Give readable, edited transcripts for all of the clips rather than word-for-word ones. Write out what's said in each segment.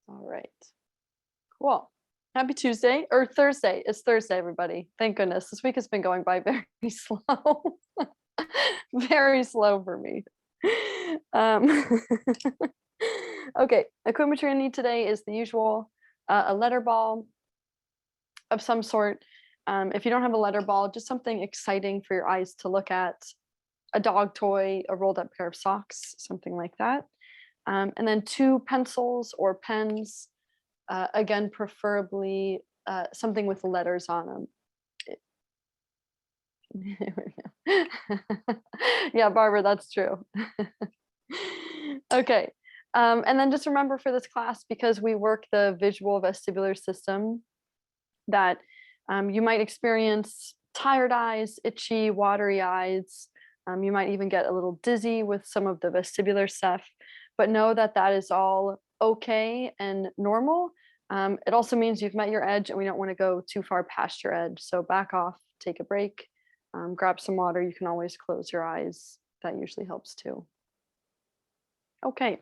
All right. Cool. Happy Tuesday or Thursday. It's Thursday, everybody. Thank goodness. This week has been going by very slow. Very slow for me. Um, okay, equipment you're gonna need today is the usual, a letter ball of some sort. If you don't have a letter ball, just something exciting for your eyes to look at, a dog toy, a rolled up pair of socks, something like that. And then 2 pencils or pens, again, preferably something with letters on them. Yeah, Barbara, that's true. Okay. And then just remember for this class, because we work the visual vestibular system, that you might experience tired eyes, itchy, watery eyes. You might even get a little dizzy with some of the vestibular stuff, but know that that is all okay and normal. It also means you've met your edge and we don't want to go too far past your edge. So back off, take a break, grab some water. You can always close your eyes. That usually helps too. Okay.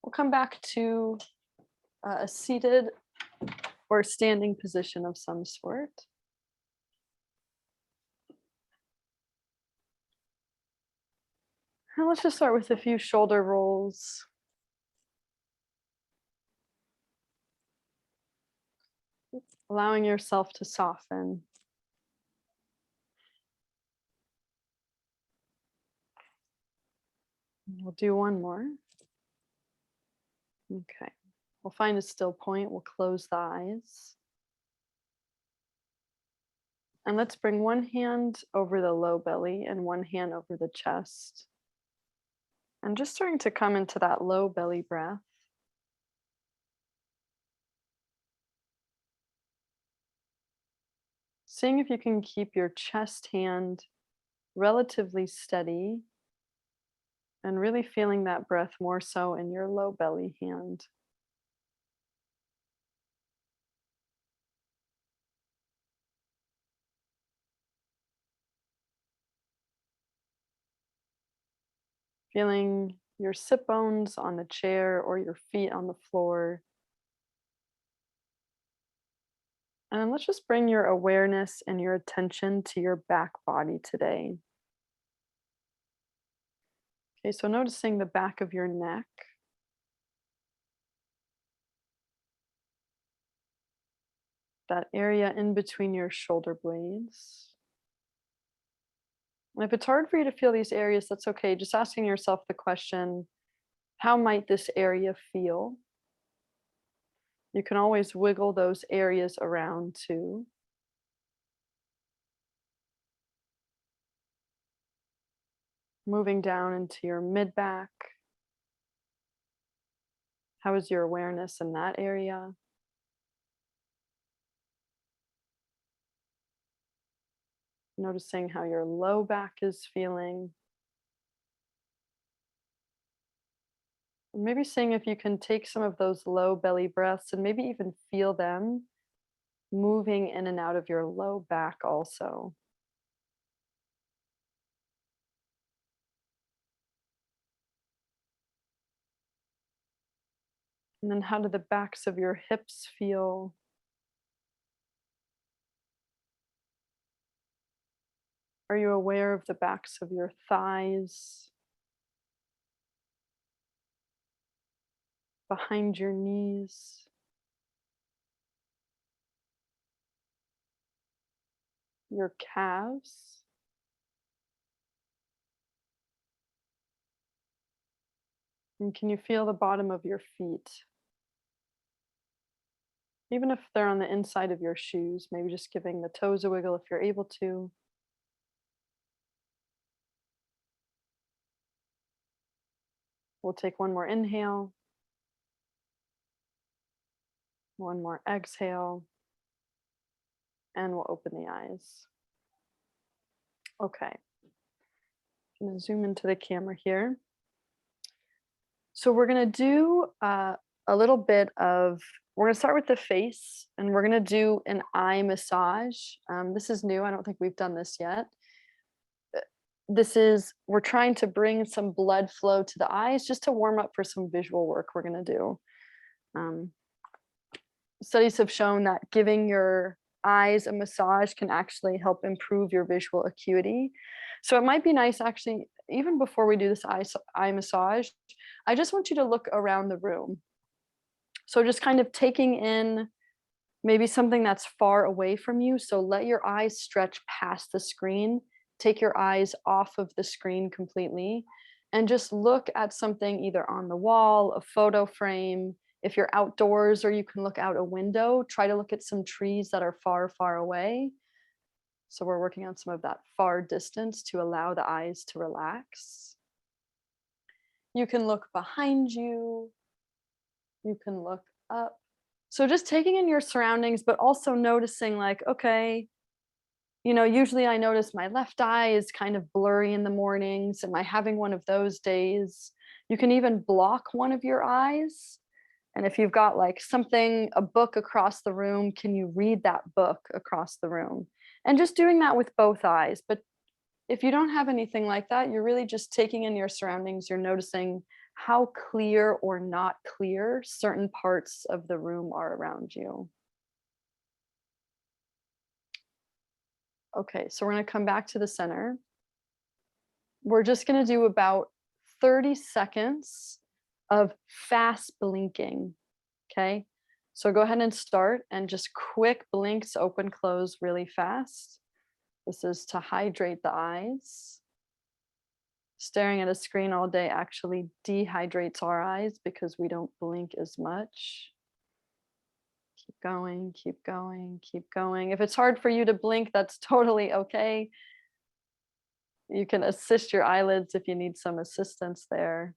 We'll come back to a seated or standing position of some sort. And let's just start with a few shoulder rolls. Allowing yourself to soften. We'll do one more. Okay. We'll find a still point. We'll close the eyes. And let's bring one hand over the low belly and one hand over the chest. And just starting to come into that low belly breath. Seeing if you can keep your chest hand relatively steady and really feeling that breath more so in your low belly hand. Feeling your sit bones on the chair or your feet on the floor. And then let's just bring your awareness and your attention to your back body today. Okay, so noticing the back of your neck. That area in between your shoulder blades. And if it's hard for you to feel these areas, that's okay. Just asking yourself the question, how might this area feel? You can always wiggle those areas around too. Moving down into your mid back. How is your awareness in that area? Noticing how your low back is feeling. And maybe seeing if you can take some of those low belly breaths and maybe even feel them moving in and out of your low back also. And then how do the backs of your hips feel? Are you aware of the backs of your thighs? Behind your knees? Your calves? And can you feel the bottom of your feet? Even if they're on the inside of your shoes, maybe just giving the toes a wiggle if you're able to. We'll take one more inhale. One more exhale. And we'll open the eyes. Okay. I'm going to zoom into the camera here. So we're going to do a little bit of, we're going to start with the face and we're going to do an eye massage. This is new. I don't think we've done this yet. we're trying to bring some blood flow to the eyes just to warm up for some visual work we're going to do. Um, Studies have shown that giving your eyes a massage can actually help improve your visual acuity. So it might be nice, actually, even before we do this eye massage, I just want you to look around the room. So just kind of taking in maybe something that's far away from you. So let your eyes stretch past the screen. Take your eyes off of the screen completely and just look at something either on the wall, a photo frame. If you're outdoors or you can look out a window, try to look at some trees that are far, far away. So we're working on some of that far distance to allow the eyes to relax. You can look behind you. You can look up. So just taking in your surroundings, but also noticing like, okay, usually I notice my left eye is kind of blurry in the mornings. Am I having one of those days? You can even block one of your eyes. And if you've got like a book across the room, can you read that book across the room? And just doing that with both eyes. But if you don't have anything like that, you're really just taking in your surroundings. You're noticing how clear or not clear certain parts of the room are around you. Okay, so we're going to come back to the center. We're just going to do about 30 seconds of fast blinking. Okay, so go ahead and start and just quick blinks, open, close really fast. This is to hydrate the eyes. Staring at a screen all day actually dehydrates our eyes because we don't blink as much. Keep going, keep going, keep going. If it's hard for you to blink, that's totally okay. You can assist your eyelids if you need some assistance there.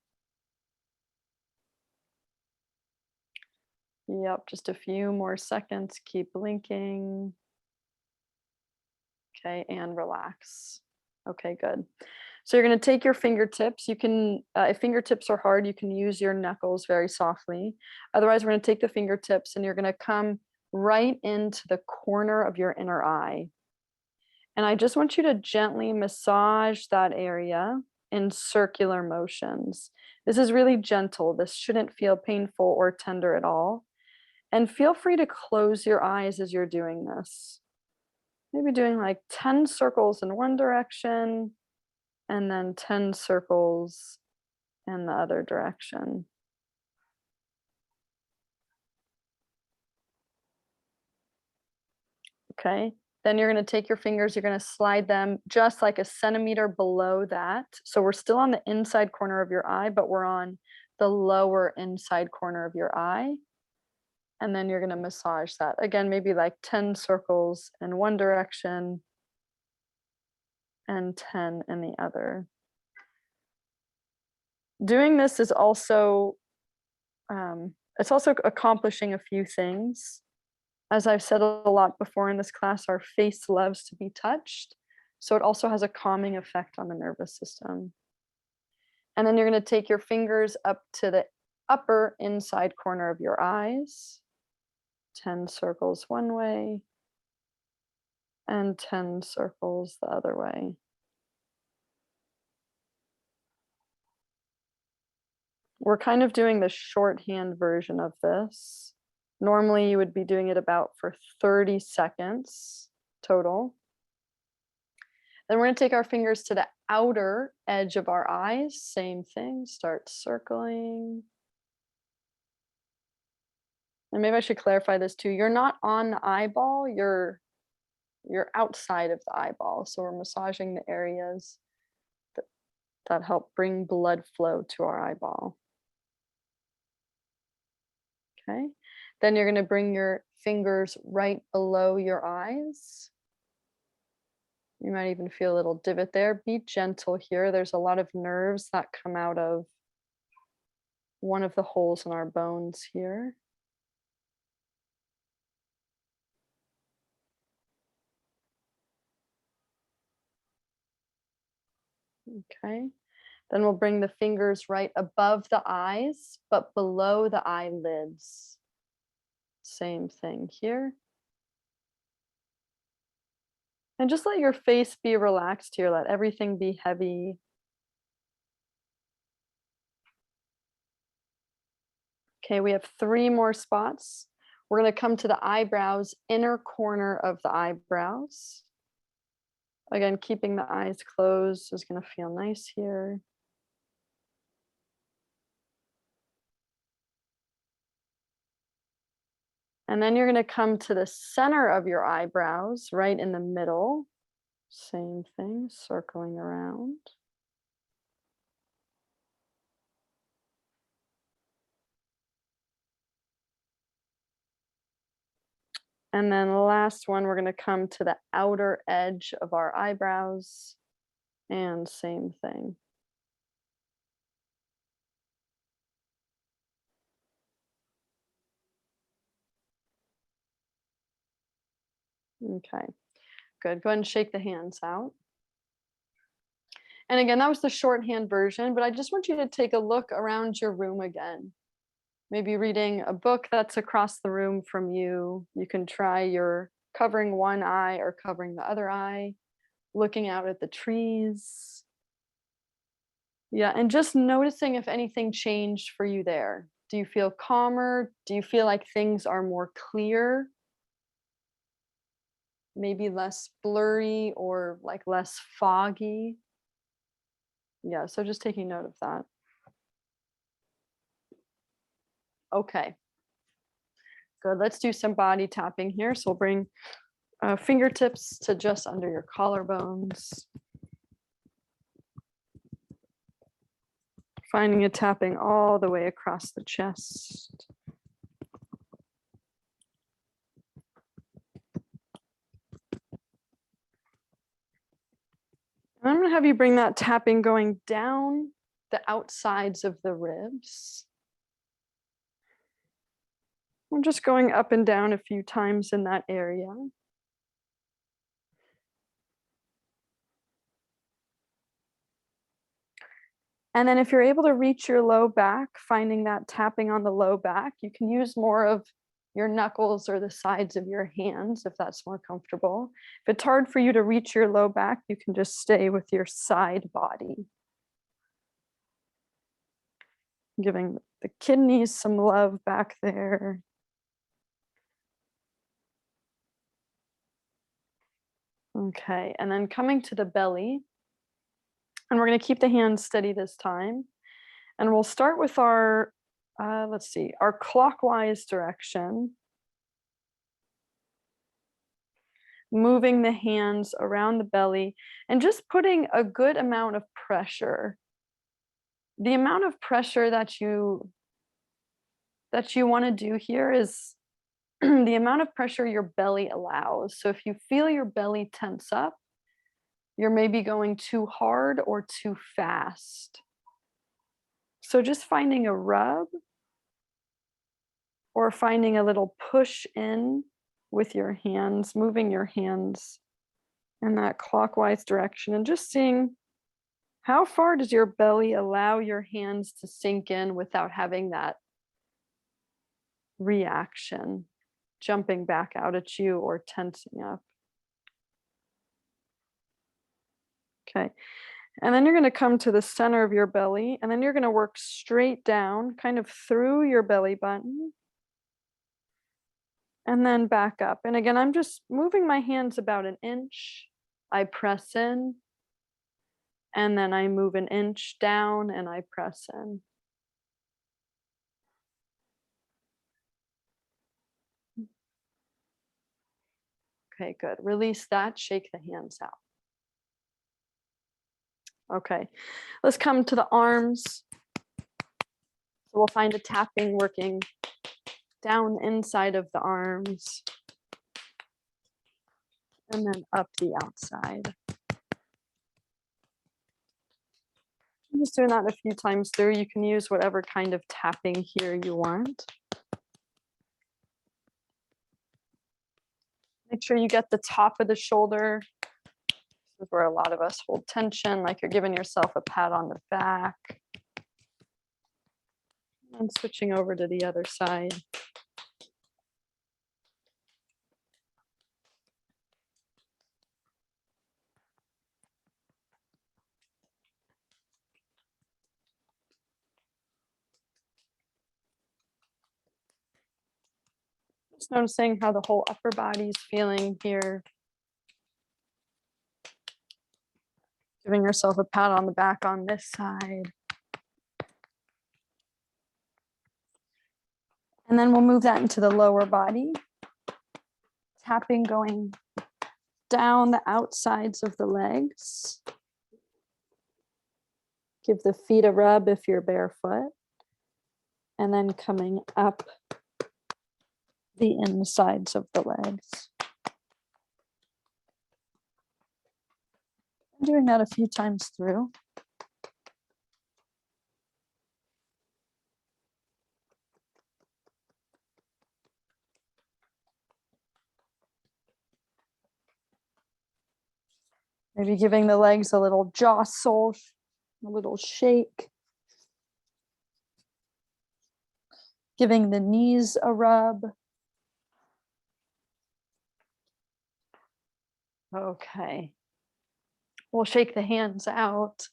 Yep, just a few more seconds. Keep blinking. Okay, and relax. Okay, good. So you're going to take your fingertips. You can, if fingertips are hard, you can use your knuckles very softly. Otherwise, we're going to take the fingertips and you're going to come right into the corner of your inner eye. And I just want you to gently massage that area in circular motions. This is really gentle. This shouldn't feel painful or tender at all. And feel free to close your eyes as you're doing this. Maybe doing like 10 circles in one direction and then 10 circles in the other direction. Okay, then you're going to take your fingers, you're going to slide them just like a centimeter below that. So we're still on the inside corner of your eye, but we're on the lower inside corner of your eye. And then you're going to massage that. Again, maybe like 10 circles in one direction and 10 in the other. Doing this is also, it's also accomplishing a few things. As I've said a lot before in this class, our face loves to be touched. So it also has a calming effect on the nervous system. And then you're going to take your fingers up to the upper inside corner of your eyes. 10 circles one way and 10 circles the other way. We're kind of doing the shorthand version of this. Normally you would be doing it about for 30 seconds total. Then we're going to take our fingers to the outer edge of our eyes. Same thing, start circling. And maybe I should clarify this too. You're not on the eyeball, you're outside of the eyeball. So we're massaging the areas that help bring blood flow to our eyeball. Okay, then you're going to bring your fingers right below your eyes. You might even feel a little divot there. Be gentle here. There's a lot of nerves that come out of one of the holes in our bones here. Okay, then we'll bring the fingers right above the eyes, but below the eyelids. Same thing here. And just let your face be relaxed here. Let everything be heavy. Okay, we have 3 more spots. We're going to come to the eyebrows, inner corner of the eyebrows. Again, keeping the eyes closed is going to feel nice here. And then you're going to come to the center of your eyebrows, right in the middle. Same thing, circling around. And then the last one, we're going to come to the outer edge of our eyebrows, and same thing. Okay, good. Go ahead and shake the hands out. And again, that was the shorthand version, but I just want you to take a look around your room again. Maybe reading a book that's across the room from you. You can try your covering one eye or covering the other eye, looking out at the trees. Yeah, and just noticing if anything changed for you there. Do you feel calmer? Do you feel like things are more clear? Maybe less blurry or like less foggy? Yeah, so just taking note of that. Okay. Good. Let's do some body tapping here. So we'll bring fingertips to just under your collarbones. Finding a tapping all the way across the chest. And I'm going to have you bring that tapping going down the outsides of the ribs. I'm just going up and down a few times in that area. And then if you're able to reach your low back, finding that tapping on the low back, you can use more of your knuckles or the sides of your hands if that's more comfortable. If it's hard for you to reach your low back, you can just stay with your side body. Giving the kidneys some love back there. Okay, and then coming to the belly. And we're going to keep the hands steady this time. And we'll start with our, our clockwise direction. Moving the hands around the belly and just putting a good amount of pressure. The amount of pressure that you want to do here is the amount of pressure your belly allows. So if you feel your belly tense up, you're maybe going too hard or too fast. So just finding a rub or finding a little push in with your hands, moving your hands in that clockwise direction and just seeing how far does your belly allow your hands to sink in without having that reaction, jumping back out at you or tensing up. Okay. And then you're going to come to the center of your belly, and then you're going to work straight down, kind of through your belly button, and then back up. And again, I'm just moving my hands about an inch. I press in, and then I move an inch down, and I press in. Okay, good. Release that, shake the hands out. Okay, let's come to the arms. So we'll find a tapping working down inside of the arms and then up the outside. I'm just doing that a few times through. You can use whatever kind of tapping here you want. Make sure you get the top of the shoulder. This is where a lot of us hold tension, like you're giving yourself a pat on the back. And switching over to the other side. Just noticing how the whole upper body's feeling here. Giving yourself a pat on the back on this side. And then we'll move that into the lower body. Tapping going down the outsides of the legs. Give the feet a rub if you're barefoot. And then coming up the insides of the legs. I'm doing that a few times through. Maybe giving the legs a little jostle, a little shake. Giving the knees a rub. Okay. We'll shake the hands out.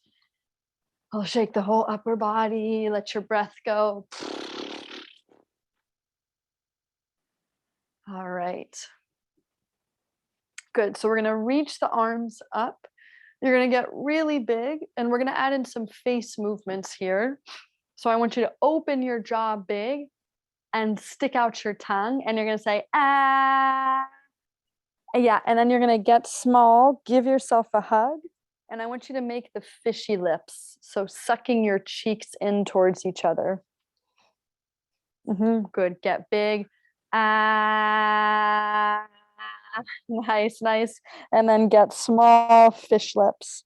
I'll shake the whole upper body. Let your breath go. All right. Good. So we're going to reach the arms up. You're going to get really big, and we're going to add in some face movements here. So I want you to open your jaw big and stick out your tongue, and you're going to say, ah. Yeah, and then you're going to get small, give yourself a hug, and I want you to make the fishy lips. So sucking your cheeks in towards each other. Good. Get big. Ah. Nice, nice. And then get small fish lips.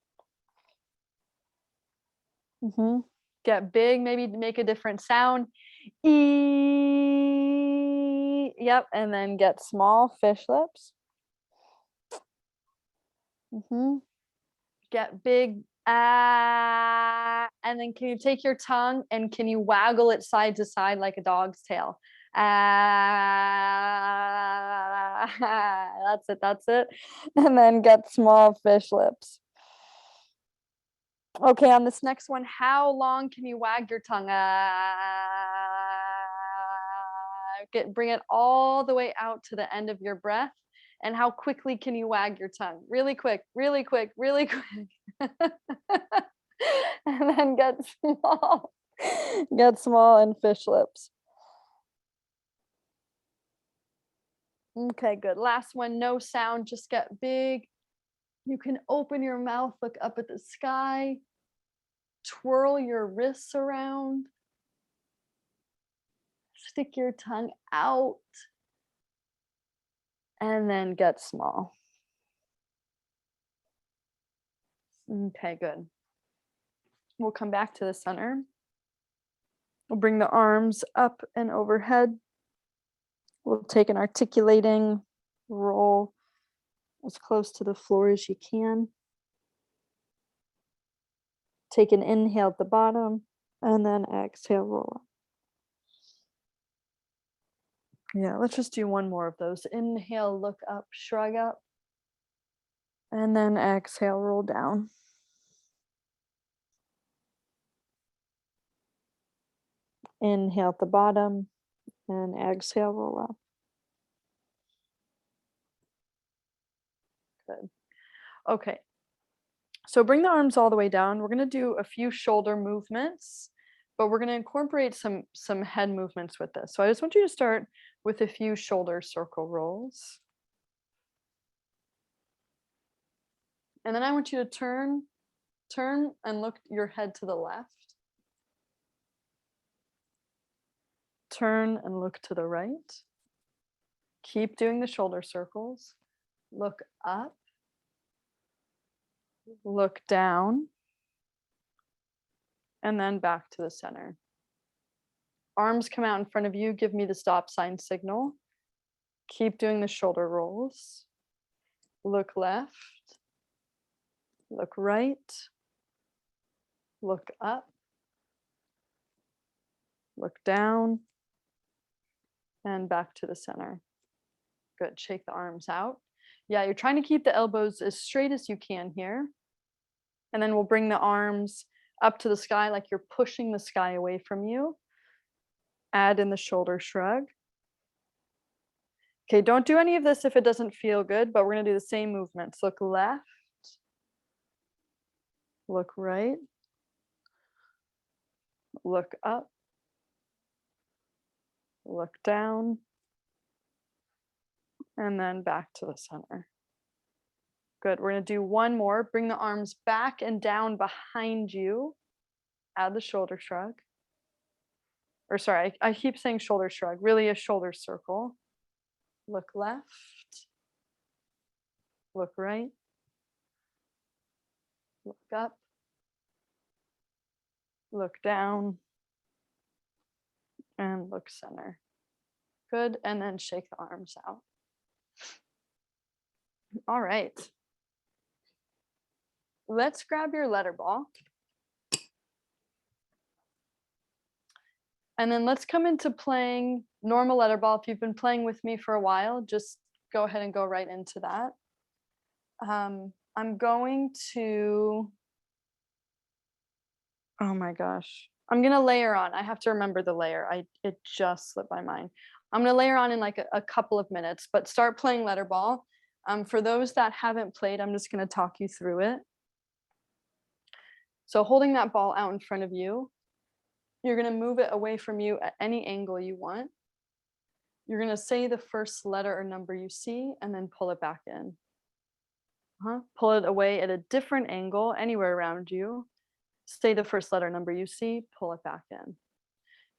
Get big, maybe make a different sound. E. Yep, and then get small fish lips. Get big. Ah. And then can you take your tongue and can you waggle it side to side like a dog's tail? That's it, that's it. And then get small fish lips. Okay, on this next one, how long can you wag your tongue? Bring it all the way out to the end of your breath. And how quickly can you wag your tongue? Really quick, really quick, really quick. And then get small and fish lips. Okay, good. Last one, no sound, just get big. You can open your mouth, look up at the sky, twirl your wrists around, stick your tongue out, and then get small. Okay, good. We'll come back to the center. We'll bring the arms up and overhead. We'll take an articulating roll as close to the floor as you can. Take an inhale at the bottom and then exhale, roll up. Yeah, let's just do one more of those. Inhale, look up, shrug up. And then exhale, roll down. Inhale at the bottom and exhale, roll up. Good. Okay. So bring the arms all the way down. We're going to do a few shoulder movements, but we're going to incorporate some head movements with this. So I just want you to start with a few shoulder circle rolls. And then I want you to turn and look your head to the left. Turn and look to the right. Keep doing the shoulder circles. Look up. Look down. And then back to the center. Arms come out in front of you. Give me the stop sign signal. Keep doing the shoulder rolls. Look left. Look right. Look up. Look down. And back to the center. Good. Shake the arms out. Yeah, you're trying to keep the elbows as straight as you can here. And then we'll bring the arms up to the sky like you're pushing the sky away from you. Add in the shoulder shrug. Okay, don't do any of this if it doesn't feel good, but we're gonna do the same movements. Look left, look right, look up, look down, and then back to the center. Good, we're gonna do one more. Bring the arms back and down behind you. Add the shoulder shrug. Or sorry, I keep saying shoulder shrug, really a shoulder circle. Look left, look right, look up, look down, and look center. Good, and then shake the arms out. All right. Let's grab your letter ball. And then let's come into playing normal letter ball. If you've been playing with me for a while, just go ahead and go right into that. I'm going to, oh my gosh. I'm gonna layer on. I have to remember the layer. It just slipped my mind. I'm gonna layer on in like a couple of minutes, but start playing letter ball. For those that haven't played, I'm just gonna talk you through it. So holding that ball out in front of you, you're gonna move it away from you at any angle you want. You're gonna say the first letter or number you see and then pull it back in. Pull it away at a different angle anywhere around you. Say the first letter number you see, pull it back in.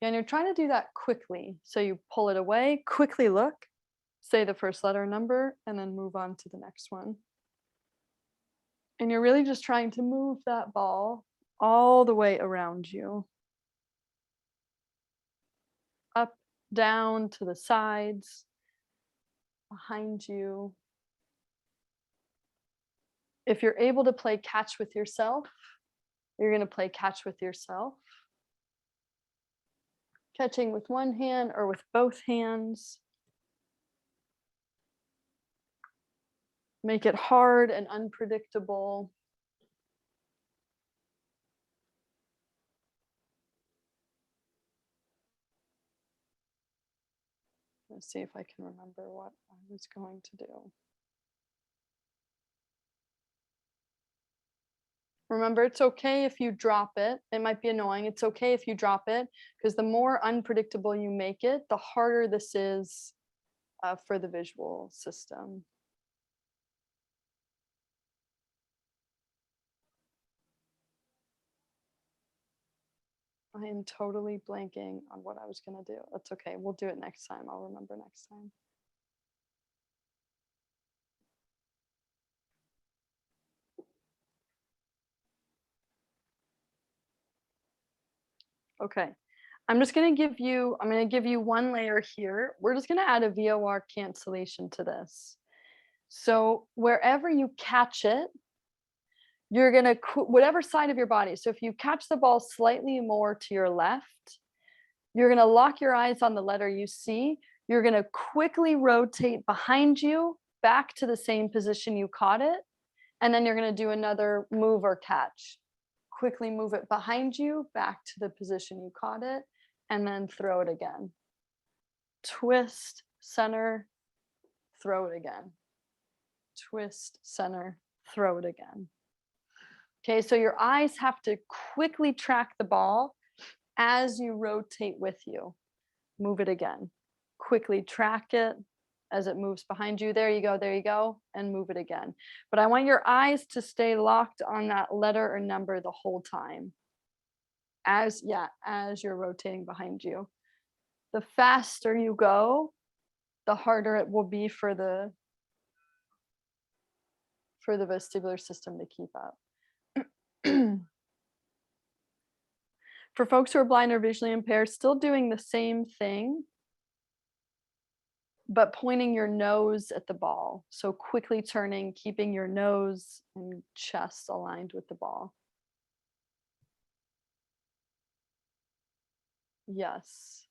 And you're trying to do that quickly. So you pull it away, quickly look, say the first letter number, and then move on to the next one. And you're really just trying to move that ball all the way around you. Up, down, to the sides, behind you. If you're able to play catch with yourself, you're going to play catch with yourself. Catching with one hand or with both hands. Make it hard and unpredictable. Let's see if I can remember what I was going to do. Remember, it's okay if you drop it. It might be annoying. It's okay if you drop it, because the more unpredictable you make it, the harder this is for the visual system. I am totally blanking on what I was going to do. That's okay. We'll do it next time. I'll remember next time. Okay. I'm going to give you one layer here. We're just going to add a VOR cancellation to this. So wherever you catch it, you're going to, whatever side of your body. So if you catch the ball slightly more to your left, you're going to lock your eyes on the letter you see. You're going to quickly rotate behind you back to the same position you caught it. And then you're going to do another move or catch. Quickly move it behind you back to the position you caught it, and then throw it again. Twist, center, throw it again. Twist, center, throw it again. Okay, so your eyes have to quickly track the ball as you rotate with you. Move it again. Quickly track it as it moves behind you. There you go, and move it again. But I want your eyes to stay locked on that letter or number the whole time. As you're rotating behind you. The faster you go, the harder it will be for the vestibular system to keep up. For folks who are blind or visually impaired, still doing the same thing, but pointing your nose at the ball. So quickly turning, keeping your nose and chest aligned with the ball. Yes.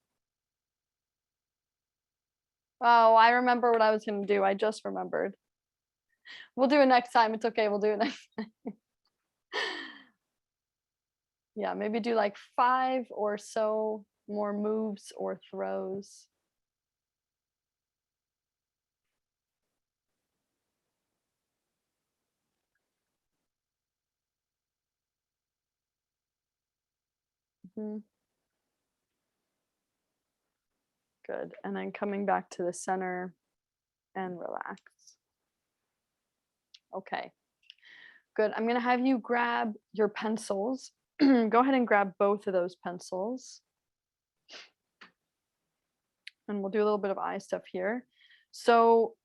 Oh, I remember what I was going to do. I just remembered. We'll do it next time. It's okay. We'll do it next time. Yeah, maybe do like 5 or so more moves or throws. Mhm. Good. And then coming back to the center and relax. Okay. Good. I'm going to have you grab your pencils. Go ahead and grab both of those pencils. And we'll do a little bit of eye stuff here. So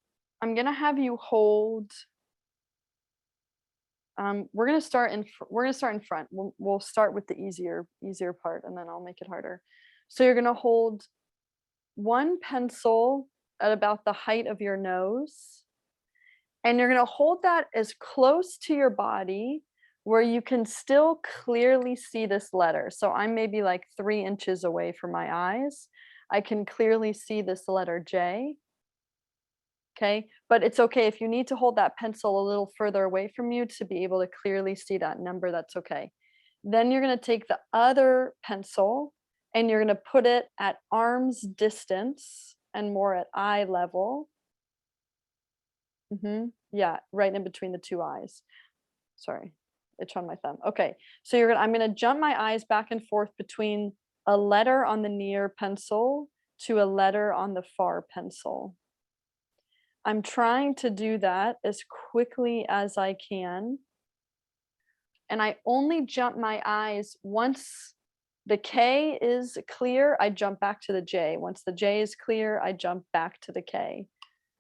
I'm going to have you hold. We're going to start in front. We'll start with the easier part, and then I'll make it harder. So you're going to hold one pencil at about the height of your nose, and you're going to hold that as close to your body where you can still clearly see this letter. So I'm maybe like 3 inches away from my eyes. I can clearly see this letter J. Okay, but it's okay if you need to hold that pencil a little further away from you to be able to clearly see that number, that's okay. Then you're going to take the other pencil and you're going to put it at arm's distance and more at eye level. Yeah, right in between the 2 eyes. Sorry, itch on my thumb. Okay, so I'm going to jump my eyes back and forth between a letter on the near pencil to a letter on the far pencil. I'm trying to do that as quickly as I can. And I only jump my eyes once the K is clear, I jump back to the J. Once the J is clear, I jump back to the K.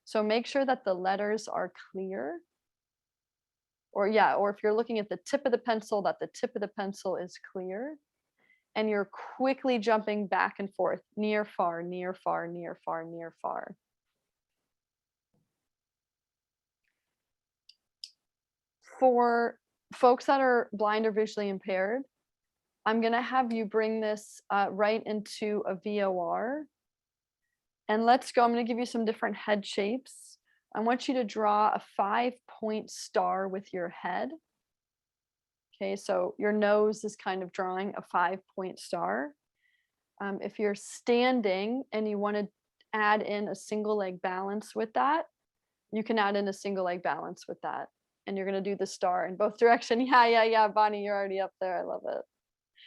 So make sure that the letters are clear. Or if you're looking at the tip of the pencil, that the tip of the pencil is clear. And you're quickly jumping back and forth, near, far, near, far, near, far, near, far. For folks that are blind or visually impaired, I'm going to have you bring this right into a VOR. And let's go. I'm going to give you some different head shapes. I want you to draw a 5-point star with your head. Okay, so your nose is kind of drawing a 5-point star. If you're standing and you want to add in a single leg balance with that, you can add in a single leg balance with that. And you're going to do the star in both directions. Yeah, Bonnie, you're already up there. I love it.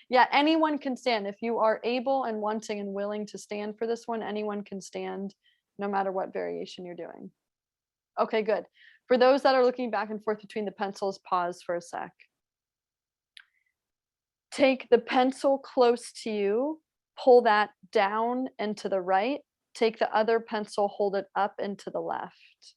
Yeah, anyone can stand. If you are able and wanting and willing to stand for this one, anyone can stand no matter what variation you're doing. Okay, good. For those that are looking back and forth between the pencils, pause for a sec. Take the pencil close to you, pull that down and to the right. Take the other pencil, hold it up and to the left.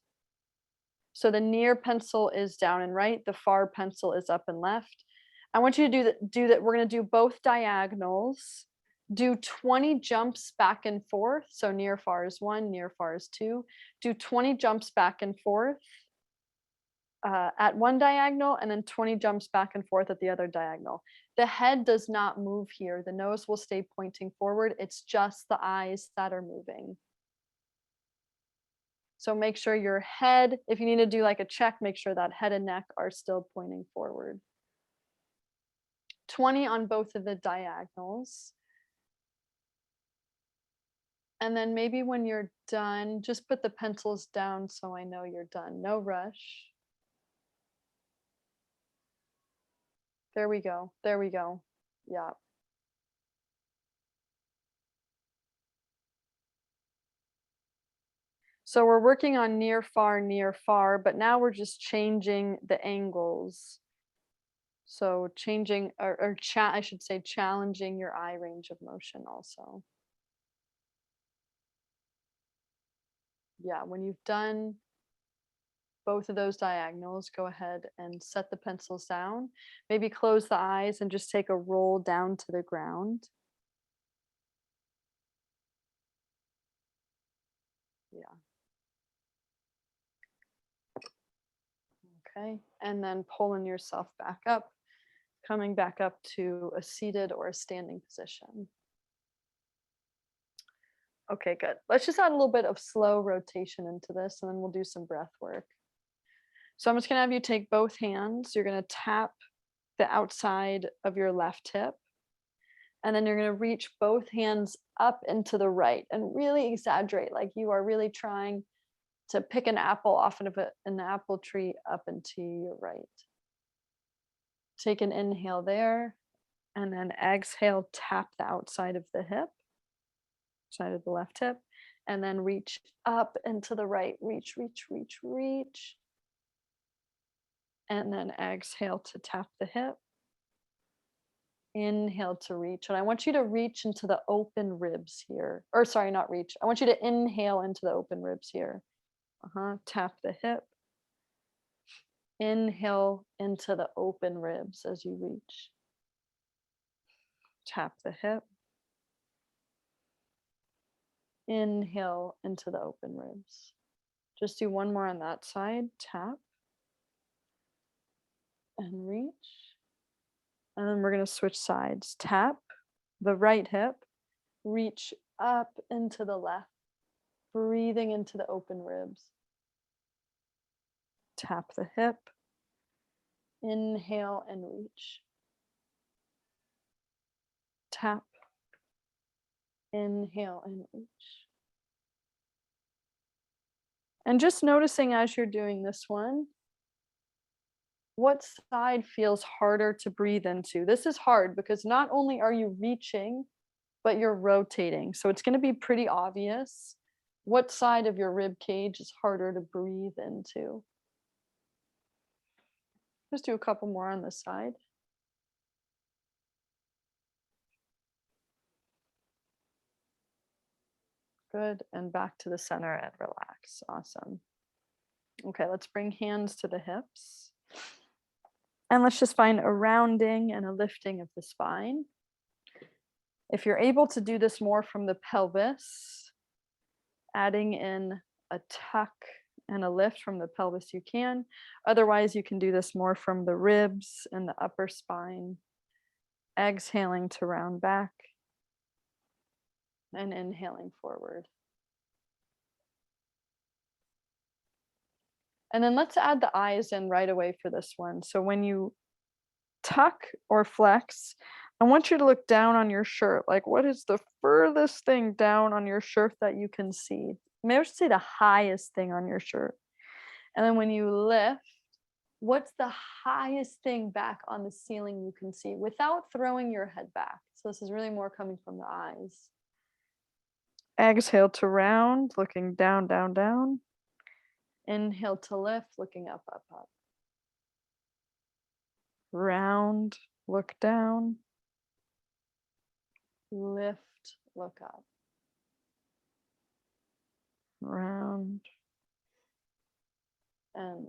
So the near pencil is down and right, the far pencil is up and left. I want you to do that. We're going to do both diagonals. Do 20 jumps back and forth. So near far is 1, near far is 2. Do 20 jumps back and forth at one diagonal, and then 20 jumps back and forth at the other diagonal. The head does not move here. The nose will stay pointing forward. It's just the eyes that are moving. So make sure your head, if you need to do like a check, make sure that head and neck are still pointing forward. 20 on both of the diagonals. And then maybe when you're done, just put the pencils down so I know you're done. No rush. There we go. There we go. Yeah. So we're working on near, far, but now we're just changing the angles. So changing, I should say challenging your eye range of motion also. Yeah, when you've done both of those diagonals, go ahead and set the pencils down. Maybe close the eyes and just take a roll down to the ground. Yeah. Okay, and then pulling yourself back up, coming back up to a seated or a standing position. Okay, good. Let's just add a little bit of slow rotation into this, and then we'll do some breath work. So I'm just gonna have you take both hands. You're gonna tap the outside of your left hip, and then you're gonna reach both hands up into the right and really exaggerate, like you are really trying to pick an apple off of an apple tree up into your right. Take an inhale there. And then exhale, tap the outside of the hip, side of the left hip, and then reach up and to the right. Reach, reach, reach, reach. And then exhale to tap the hip. Inhale to reach. And I want you to reach into the open ribs here. Or sorry, not reach. I want you to inhale into the open ribs here. Tap the hip. Inhale into the open ribs as you reach. Tap the hip. Inhale into the open ribs. Just do one more on that side. Tap and reach. And then we're going to switch sides. Tap the right hip. Reach up into the left. Breathing into the open ribs. Tap the hip. Inhale and reach. Tap. Inhale and reach. And just noticing as you're doing this one, what side feels harder to breathe into? This is hard because not only are you reaching, but you're rotating. So it's going to be pretty obvious what side of your rib cage is harder to breathe into. Just do a couple more on this side. Good. And back to the center and relax. Awesome. Okay, let's bring hands to the hips. And let's just find a rounding and a lifting of the spine. If you're able to do this more from the pelvis, adding in a tuck and a lift from the pelvis, you can. Otherwise, you can do this more from the ribs and the upper spine. Exhaling to round back and inhaling forward. And then let's add the eyes in right away for this one. So when you tuck or flex, I want you to look down on your shirt. Like, what is the furthest thing down on your shirt that you can see? Maybe I should say the highest thing on your shirt. And then when you lift, what's the highest thing back on the ceiling you can see without throwing your head back? So this is really more coming from the eyes. Exhale to round, looking down, down, down. Inhale to lift, looking up, up, up. Round, look down. Lift, look up. Round and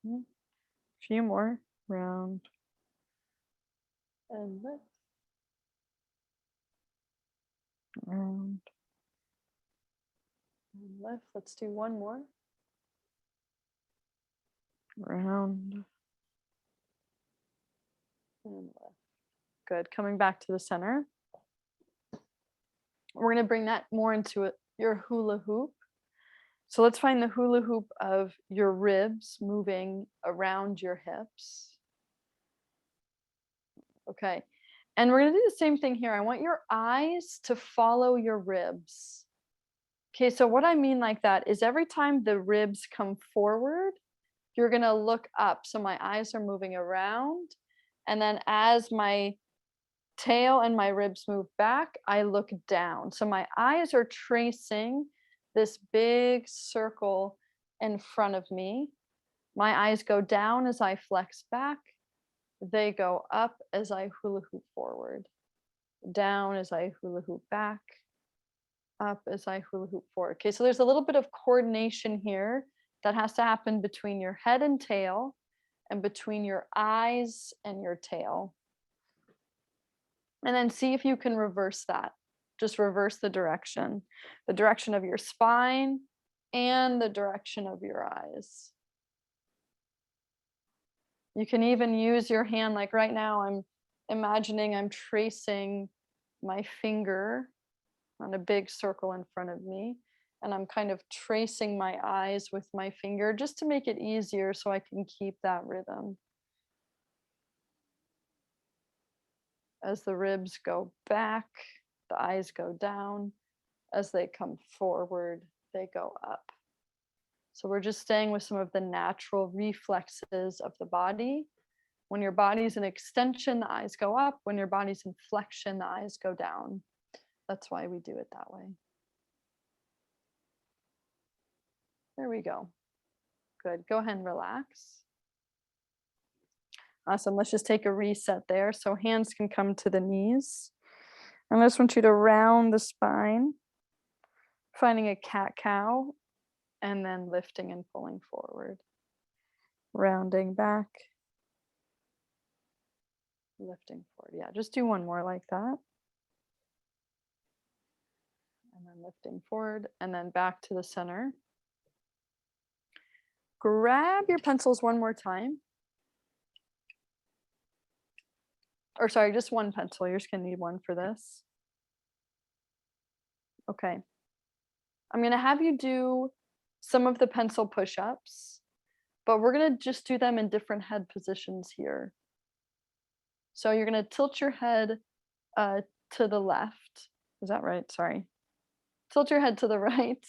lift. Few more. Round and lift. Round and lift. Let's do one more. Round and lift. Good. Coming back to the center. We're going to bring that more into your hula hoop. So let's find the hula hoop of your ribs moving around your hips. Okay. And we're going to do the same thing here. I want your eyes to follow your ribs. Okay, so what I mean like that is every time the ribs come forward, you're going to look up. So my eyes are moving around. And then as my tail and my ribs move back, I look down. So my eyes are tracing this big circle in front of me. My eyes go down as I flex back. They go up as I hula hoop forward. Down as I hula hoop back. Up as I hula hoop forward. Okay, so there's a little bit of coordination here that has to happen between your head and tail and between your eyes and your tail. And then see if you can reverse that. Just reverse the direction of your spine and the direction of your eyes. You can even use your hand, like right now, I'm imagining I'm tracing my finger on a big circle in front of me. And I'm kind of tracing my eyes with my finger just to make it easier so I can keep that rhythm. As the ribs go back, the eyes go down. As they come forward, they go up. So we're just staying with some of the natural reflexes of the body When your body's in extension, the eyes go up. When your body's in flexion, the eyes go down. That's why we do it that way. There we go. Good. Go ahead and relax. Awesome. Let's just take a reset there. So hands can come to the knees. And I just want you to round the spine, finding a cat-cow, and then lifting and pulling forward. Rounding back. Lifting forward. Yeah, just do one more like that. And then lifting forward and then back to the center. Grab your pencils one more time. Or sorry, just one pencil. You're just gonna need one for this. Okay. I'm gonna have you do some of the pencil push-ups, but we're gonna just do them in different head positions here. So you're gonna tilt your head to the left. Is that right? Sorry. Tilt your head to the right.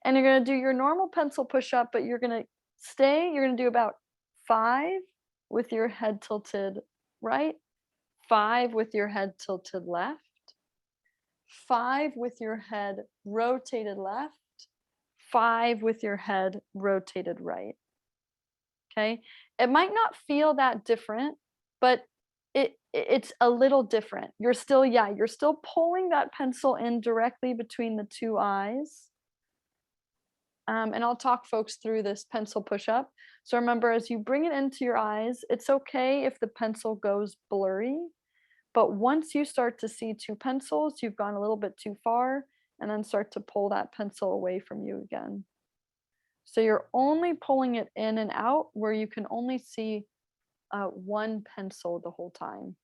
And you're gonna do your normal pencil push-up, but you're gonna do about 5 with your head tilted right, 5 with your head tilted left, 5 with your head rotated left, 5 with your head rotated right. Okay. It might not feel that different, but it's a little different. You're still pulling that pencil in directly between the two eyes. And I'll talk folks through this pencil push-up. So remember, as you bring it into your eyes, it's okay if the pencil goes blurry, but once you start to see 2 pencils, you've gone a little bit too far, and then start to pull that pencil away from you again. So you're only pulling it in and out where you can only see one pencil the whole time.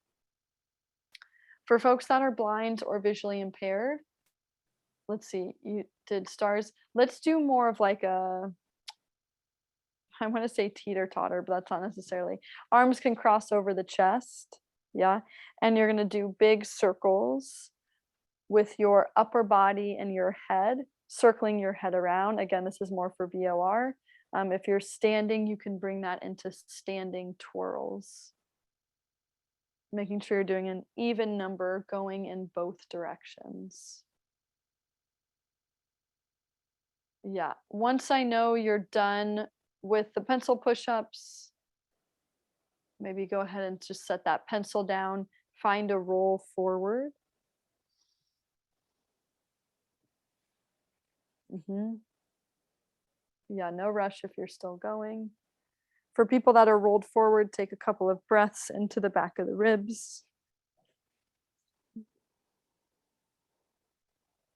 For folks that are blind or visually impaired, let's see, you did stars. Let's do more of like a, I want to say teeter-totter, but that's not necessarily. Arms can cross over the chest, yeah? And you're going to do big circles with your upper body and your head, circling your head around. Again, this is more for BOR. If you're standing, you can bring that into standing twirls. Making sure you're doing an even number going in both directions. Yeah, once I know you're done with the pencil push-ups, maybe go ahead and just set that pencil down, find a roll forward. Yeah, no rush if you're still going. For people that are rolled forward, take a couple of breaths into the back of the ribs.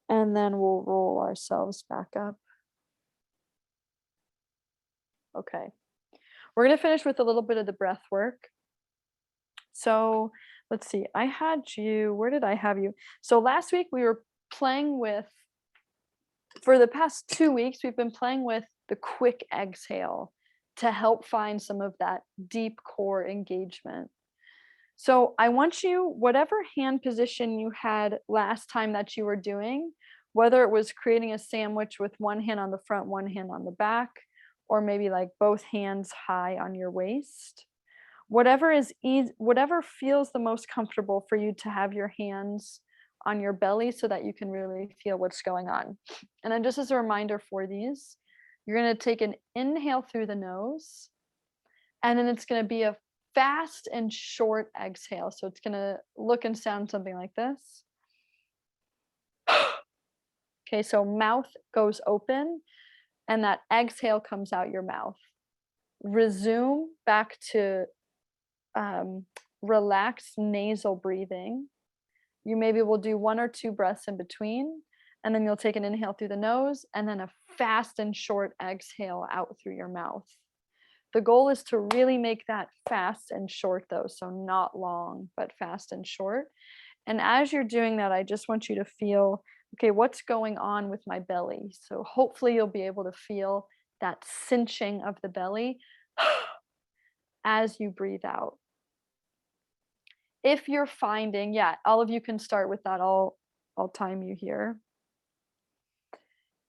And then we'll roll ourselves back up. Okay. We're going to finish with a little bit of the breath work. So let's see, I had you, where did I have you? So last week we were playing with, for the past 2 weeks, we've been playing with the quick exhale to help find some of that deep core engagement. So I want you, whatever hand position you had last time that you were doing, whether it was creating a sandwich with one hand on the front, one hand on the back, or maybe like both hands high on your waist, whatever is easy, whatever feels the most comfortable for you to have your hands on your belly so that you can really feel what's going on. And then just as a reminder for these, you're going to take an inhale through the nose, and then it's going to be a fast and short exhale. So it's going to look and sound something like this. Okay, so mouth goes open and that exhale comes out your mouth. Resume back to relaxed nasal breathing. You maybe will do 1 or 2 breaths in between, and then you'll take an inhale through the nose and then a fast and short exhale out through your mouth. The goal is to really make that fast and short though, so not long, but fast and short. And as you're doing that, I just want you to feel, okay, what's going on with my belly? So hopefully you'll be able to feel that cinching of the belly as you breathe out. If you're finding, yeah, all of you can start with that. I'll time you here.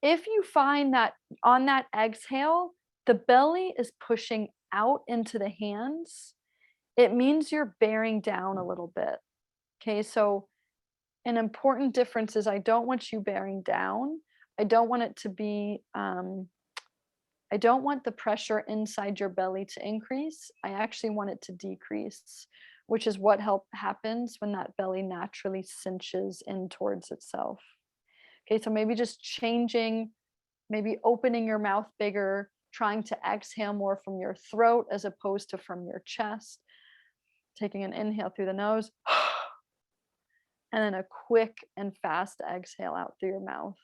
If you find that on that exhale, the belly is pushing out into the hands, it means you're bearing down a little bit. Okay, so an important difference is I don't want you bearing down. I don't want it to be, I don't want the pressure inside your belly to increase. I actually want it to decrease, which is what happens when that belly naturally cinches in towards itself. Okay, so maybe just changing, maybe opening your mouth bigger, trying to exhale more from your throat as opposed to from your chest. Taking an inhale through the nose, and then a quick and fast exhale out through your mouth.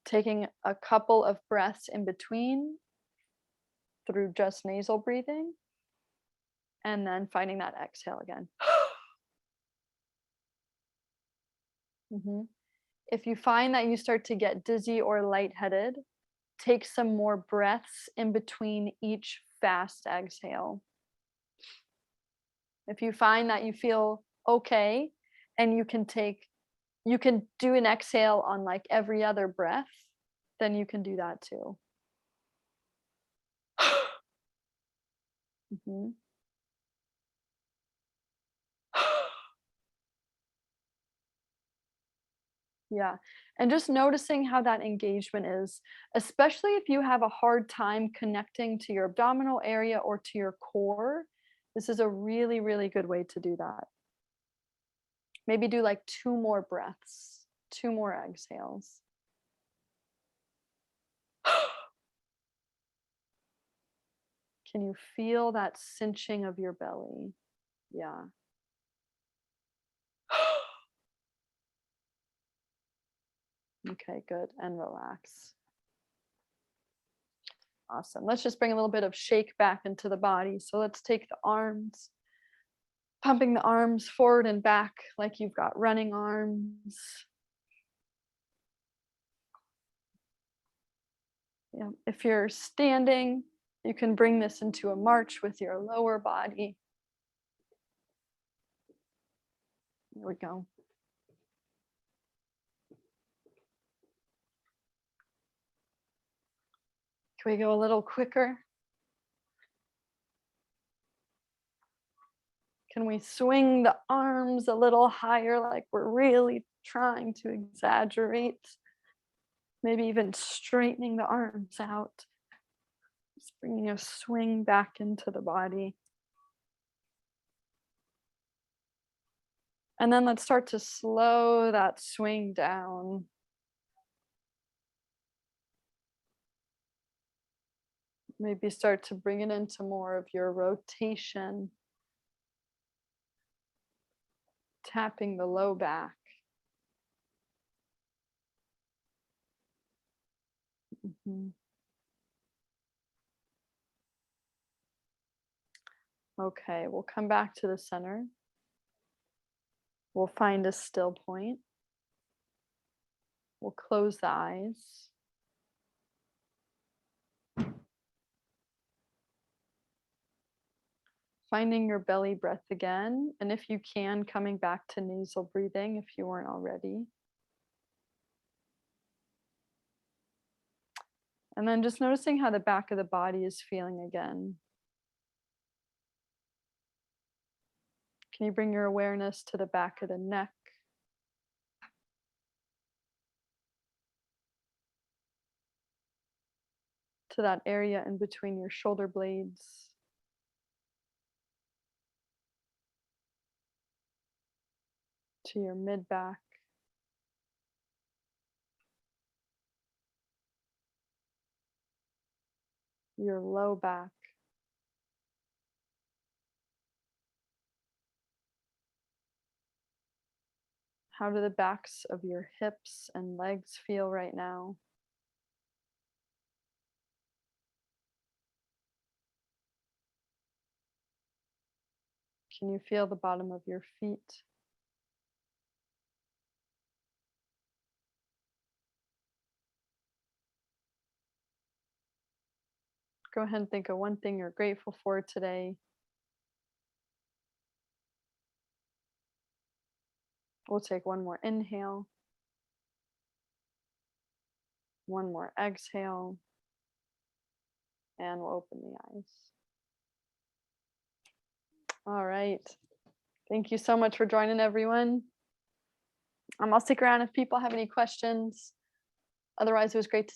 Taking a couple of breaths in between through just nasal breathing, and then finding that exhale again. Mhm. If you find that you start to get dizzy or lightheaded, take some more breaths in between each fast exhale. If you find that you feel okay and you can do an exhale on like every other breath, then you can do that too. Mhm. Yeah. And just noticing how that engagement is, especially if you have a hard time connecting to your abdominal area or to your core, this is a really, really good way to do that. Maybe do like two more breaths, two more exhales. Can you feel that cinching of your belly? Yeah. Okay, good. And relax. Awesome. Let's just bring a little bit of shake back into the body. So let's take the arms, pumping the arms forward and back like you've got running arms. Yeah. If you're standing, you can bring this into a march with your lower body. There we go. Can we go a little quicker? Can we swing the arms a little higher like we're really trying to exaggerate? Maybe even straightening the arms out. Just bringing a swing back into the body. And then let's start to slow that swing down. Maybe start to bring it into more of your rotation, tapping the low back. Mhm. Okay, we'll come back to the center. We'll find a still point. We'll close the eyes. Finding your belly breath again. And if you can, coming back to nasal breathing if you weren't already. And then just noticing how the back of the body is feeling again. Can you bring your awareness to the back of the neck? To that area in between your shoulder blades. To your mid back. Your low back. How do the backs of your hips and legs feel right now? Can you feel the bottom of your feet? Go ahead and think of one thing you're grateful for today. We'll take one more inhale, one more exhale, and we'll open the eyes. All right. Thank you so much for joining, everyone. I'll stick around if people have any questions. Otherwise, it was great to